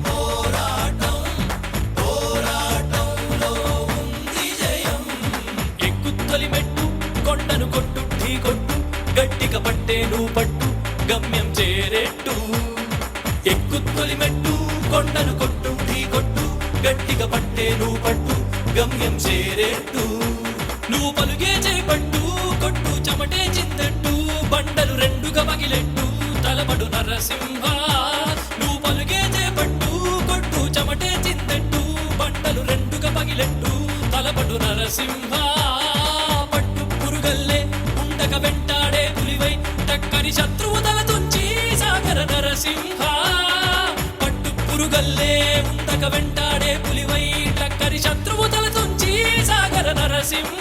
పోరాటం పోరాటంలో ఉంది జయం. ఎక్కుత్తొలి మెట్టు కొండను కొట్టు ఢీ కొట్టు గట్టిగా పట్టేను పట్టు గమ్యం చేరేట్టు. ఎక్కుత్తొలి మెట్టు కొండను కొట్టు ఢీ కొట్టు గట్టిగా పట్టేను పట్టు గమ్యం చేరేట్టు. నువ్వు పలుగే చేపట్టు కొట్టు చెమటే చిందట్టు బండలు రెండుగా పగిలెట్టు తలబడు నరసింహ. నువ్వు పలుగే చేపట్టు కొట్టు చెమటే చిందట్టు బండలు రెండుగా పగిలెట్టు తలబడు నరసింహ. పట్టు పురుగల్లే ఉండక వెంటాడే పులివై టక్కని శత్రువు తల తుంచి సాగర నరసింహ. పట్టు పురుగల్లే ఉండక వెంటాడే పులివై టక్కని శత్రువు తల తుంచి సాగర నరసింహ.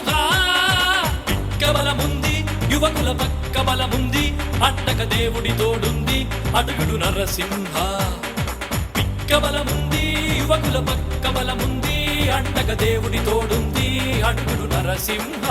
బలముంది యువకుల పక్క బలముంది అండక దేవుడి తోడుంది అడుగుడు నరసింహ. పిక్క బలముంది యువకుల పక్క బలముంది అండక దేవుడి తోడుంది అడుగుడు నరసింహ.